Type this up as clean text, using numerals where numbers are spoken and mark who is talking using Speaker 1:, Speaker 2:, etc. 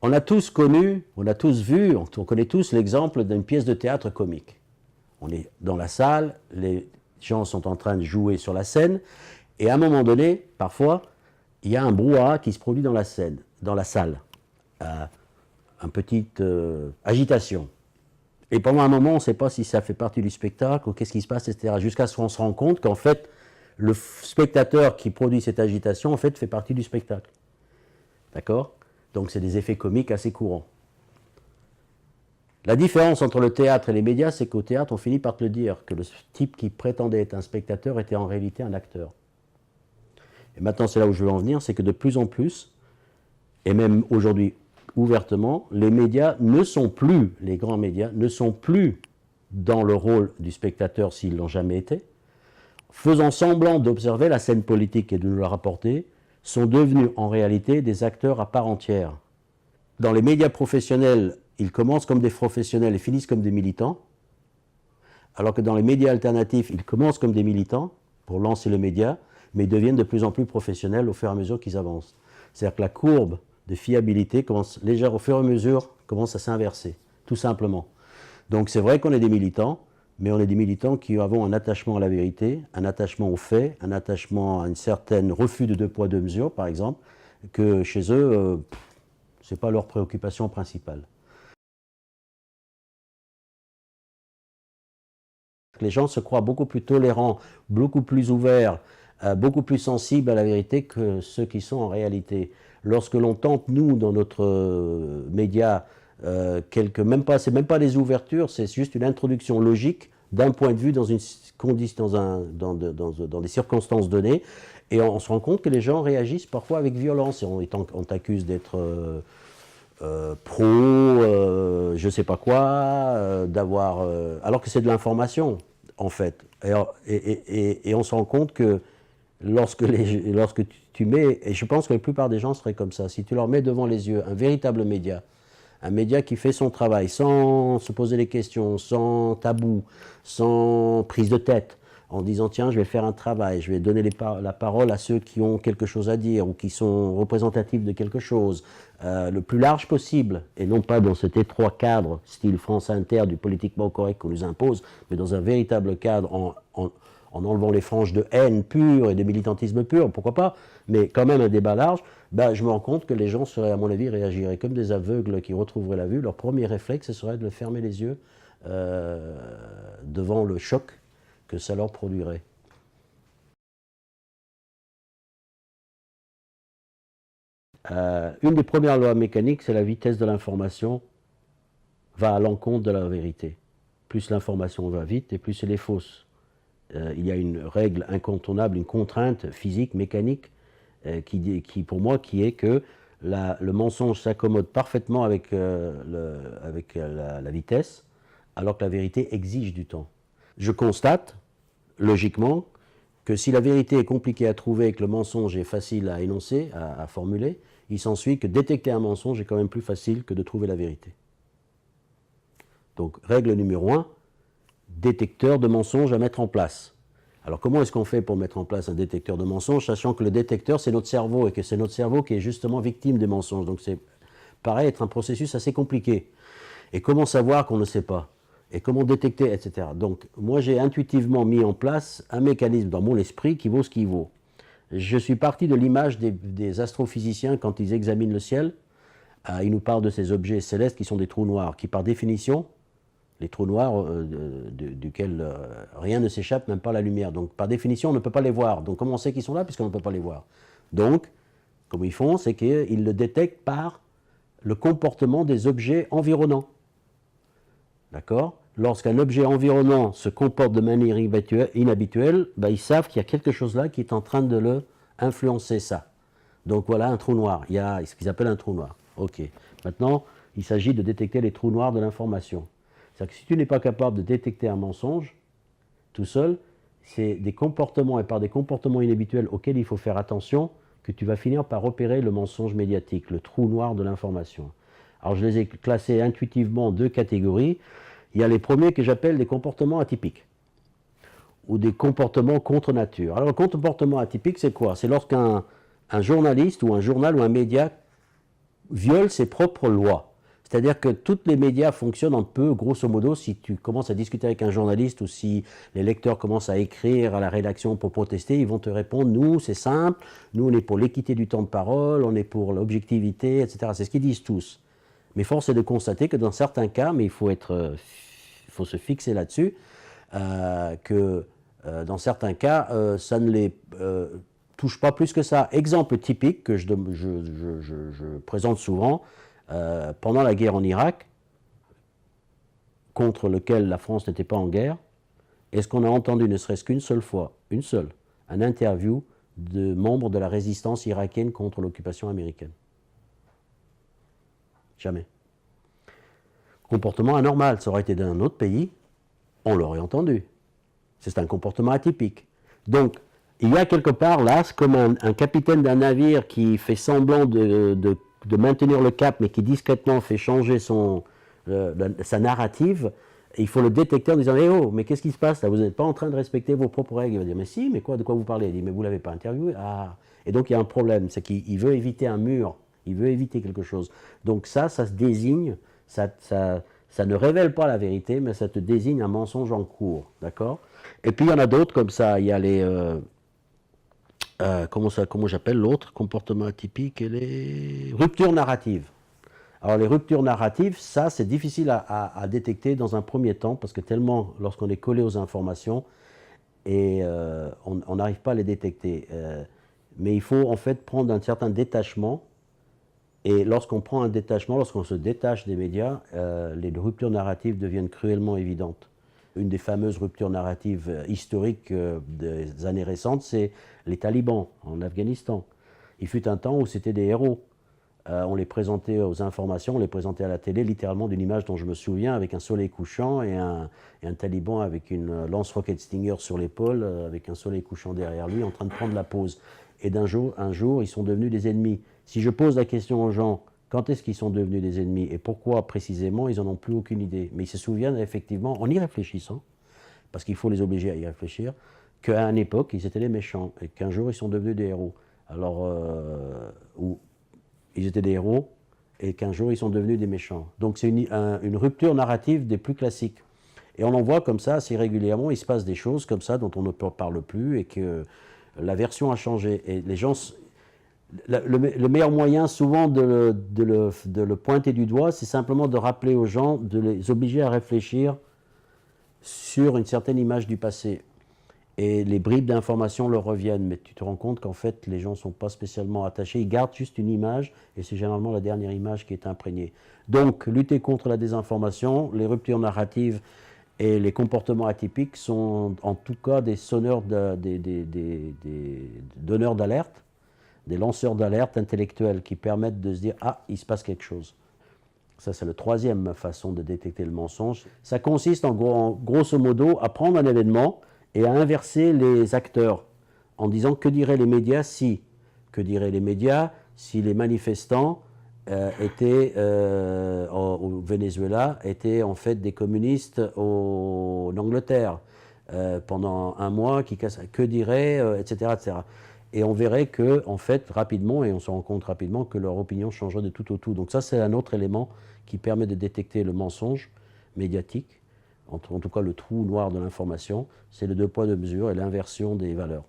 Speaker 1: On a tous connu, on a tous vu, on connaît tous l'exemple d'une pièce de théâtre comique. On est dans la salle, les gens sont en train de jouer sur la scène, et à un moment donné, parfois, il y a un brouhaha qui se produit dans la scène, dans la salle. Une petite agitation. Et pendant un moment, on ne sait pas si ça fait partie du spectacle ou qu'est-ce qui se passe, etc. Jusqu'à ce qu'on se rende compte qu'en fait, le spectateur qui produit cette agitation, en fait, fait partie du spectacle. D'accord? Donc, c'est des effets comiques assez courants. La différence entre le théâtre et les médias, c'est qu'au théâtre, on finit par te le dire, que le type qui prétendait être un spectateur était en réalité un acteur. Et maintenant, c'est là où je veux en venir, c'est que de plus en plus, et même aujourd'hui ouvertement, les médias ne sont plus, les grands médias, ne sont plus dans le rôle du spectateur s'ils ne l'ont jamais été, faisant semblant d'observer la scène politique et de nous la rapporter, sont devenus en réalité des acteurs à part entière. Dans les médias professionnels, ils commencent comme des professionnels et finissent comme des militants, alors que dans les médias alternatifs, ils commencent comme des militants pour lancer le média, mais ils deviennent de plus en plus professionnels au fur et à mesure qu'ils avancent. C'est-à-dire que la courbe de fiabilité commence légèrement au fur et à mesure, commence à s'inverser, tout simplement. Donc c'est vrai qu'on est des militants, mais on est des militants qui avons un attachement à la vérité, un attachement aux faits, un attachement à une certaine refus de deux poids deux mesures, par exemple, que chez eux, ce n'est pas leur préoccupation principale. Les gens se croient beaucoup plus tolérants, beaucoup plus ouverts, beaucoup plus sensibles à la vérité que ceux qui sont en réalité. Lorsque l'on tente, nous, dans notre média, c'est même pas des ouvertures, c'est juste une introduction logique d'un point de vue dans des circonstances données, et on se rend compte que les gens réagissent parfois avec violence, et on t'accuse d'être pro, je sais pas quoi, alors que c'est de l'information, en fait. Et on se rend compte que lorsque tu mets, et je pense que la plupart des gens seraient comme ça, si tu leur mets devant les yeux un véritable média, un média qui fait son travail sans se poser des questions, sans tabou, sans prise de tête, en disant tiens, je vais faire un travail, je vais donner la parole à ceux qui ont quelque chose à dire ou qui sont représentatifs de quelque chose, le plus large possible, et non pas dans cet étroit cadre, style France Inter, du politiquement correct qu'on nous impose, mais dans un véritable cadre en enlevant les franges de haine pure et de militantisme pur, pourquoi pas, mais quand même un débat large, je me rends compte que les gens seraient, à mon avis, réagiraient comme des aveugles qui retrouveraient la vue. Leur premier réflexe, ce serait de fermer les yeux devant le choc que ça leur produirait. Une des premières lois mécaniques, c'est la vitesse de l'information va à l'encontre de la vérité. Plus l'information va vite et plus elle est fausse. Il y a une règle incontournable, une contrainte physique, mécanique, qui pour moi, qui est que le mensonge s'accommode parfaitement avec la vitesse, alors que la vérité exige du temps. Je constate, logiquement, que si la vérité est compliquée à trouver et que le mensonge est facile à énoncer, à formuler, il s'ensuit que détecter un mensonge est quand même plus facile que de trouver la vérité. Donc, règle numéro 1, détecteur de mensonges à mettre en place. Alors comment est-ce qu'on fait pour mettre en place un détecteur de mensonges, sachant que le détecteur c'est notre cerveau et que c'est notre cerveau qui est justement victime des mensonges. Donc c'est pareil, être un processus assez compliqué. Et comment savoir qu'on ne sait pas? Et comment détecter, etc. Donc moi j'ai intuitivement mis en place un mécanisme dans mon esprit qui vaut ce qu'il vaut. Je suis parti de l'image des astrophysiciens quand ils examinent le ciel. Ils nous parlent de ces objets célestes qui sont des trous noirs, qui par définition, les trous noirs duquel rien ne s'échappe, même pas la lumière. Donc, par définition, on ne peut pas les voir. Donc, comment on sait qu'ils sont là, puisqu'on ne peut pas les voir? Donc, comme ils font, c'est qu'ils le détectent par le comportement des objets environnants. D'accord? Lorsqu'un objet environnant se comporte de manière inhabituelle, ils savent qu'il y a quelque chose là qui est en train de le influencer, ça. Donc, voilà un trou noir. Il y a ce qu'ils appellent un trou noir. OK. Maintenant, il s'agit de détecter les trous noirs de l'information. C'est-à-dire que si tu n'es pas capable de détecter un mensonge tout seul, c'est des comportements, et par des comportements inhabituels auxquels il faut faire attention, que tu vas finir par repérer le mensonge médiatique, le trou noir de l'information. Alors je les ai classés intuitivement en deux catégories. Il y a les premiers que j'appelle des comportements atypiques, ou des comportements contre nature. Alors le comportement atypique, c'est quoi? C'est lorsqu'un journaliste ou un journal ou un média viole ses propres lois. C'est-à-dire que tous les médias fonctionnent un peu, grosso modo, si tu commences à discuter avec un journaliste ou si les lecteurs commencent à écrire à la rédaction pour protester, ils vont te répondre, nous, c'est simple, nous, on est pour l'équité du temps de parole, on est pour l'objectivité, etc. C'est ce qu'ils disent tous. Mais force est de constater que dans certains cas, mais il faut se fixer là-dessus, que dans certains cas, ça ne les touche pas plus que ça. Exemple typique que je présente souvent, pendant la guerre en Irak, contre lequel la France n'était pas en guerre, est-ce qu'on a entendu ne serait-ce qu'une seule fois, une seule, un interview de membres de la résistance irakienne contre l'occupation américaine? Jamais. Comportement anormal, ça aurait été dans un autre pays, on l'aurait entendu. C'est un comportement atypique. Donc, il y a quelque part là, c'est comme un capitaine d'un navire qui fait semblant de maintenir le cap, mais qui discrètement fait changer sa narrative. Et il faut le détecter en disant « Eh oh, mais qu'est-ce qui se passe là? Vous n'êtes pas en train de respecter vos propres règles. » Il va dire « Mais si, mais quoi, de quoi vous parlez ?» Il dit « Mais vous ne l'avez pas interviewé. » Ah. Et donc il y a un problème, c'est qu'il veut éviter un mur, il veut éviter quelque chose. Donc ça se désigne, ça ne révèle pas la vérité, mais ça te désigne un mensonge en cours. D'accord? Et puis il y en a d'autres comme ça, il y a les... comment j'appelle l'autre comportement atypique et les ruptures narratives. Alors les ruptures narratives, ça c'est difficile à détecter dans un premier temps parce que tellement lorsqu'on est collé aux informations et on n'arrive pas à les détecter. Mais il faut en fait prendre un certain détachement et lorsqu'on prend un détachement, lorsqu'on se détache des médias, les ruptures narratives deviennent cruellement évidentes. Une des fameuses ruptures narratives historiques des années récentes, c'est les talibans en Afghanistan. Il fut un temps où c'était des héros. On les présentait aux informations, on les présentait à la télé, littéralement d'une image dont je me souviens, avec un soleil couchant et un taliban avec une lance-rocket Stinger sur l'épaule, avec un soleil couchant derrière lui, en train de prendre la pause. Et un jour, ils sont devenus des ennemis. Si je pose la question aux gens, quand est-ce qu'ils sont devenus des ennemis et pourquoi précisément, ils n'en ont plus aucune idée. Mais ils se souviennent effectivement, en y réfléchissant, parce qu'il faut les obliger à y réfléchir, qu'à une époque, ils étaient les méchants et qu'un jour, ils sont devenus des héros. Alors, ils étaient des héros et qu'un jour, ils sont devenus des méchants. Donc, c'est une rupture narrative des plus classiques. Et on en voit comme ça assez régulièrement, il se passe des choses comme ça dont on ne parle plus et que la version a changé. Et les gens... Le meilleur moyen souvent de le pointer du doigt, c'est simplement de rappeler aux gens, de les obliger à réfléchir sur une certaine image du passé. Et les bribes d'informations leur reviennent, mais tu te rends compte qu'en fait les gens ne sont pas spécialement attachés, ils gardent juste une image, et c'est généralement la dernière image qui est imprégnée. Donc lutter contre la désinformation, les ruptures narratives et les comportements atypiques sont en tout cas des sonneurs donneurs d'alerte, des lanceurs d'alerte intellectuels qui permettent de se dire « Ah, il se passe quelque chose ». Ça, c'est la troisième façon de détecter le mensonge. Ça consiste grosso modo à prendre un événement et à inverser les acteurs en disant « Que diraient les médias si ?» Que diraient les médias si les manifestants étaient au Venezuela, étaient en fait des communistes en Angleterre pendant un mois, que diraient, etc., etc. Et on verrait que, en fait, rapidement, et on se rend compte rapidement que leur opinion changerait de tout au tout. Donc ça, c'est un autre élément qui permet de détecter le mensonge médiatique, en tout cas le trou noir de l'information, c'est le deux poids, deux mesures et l'inversion des valeurs.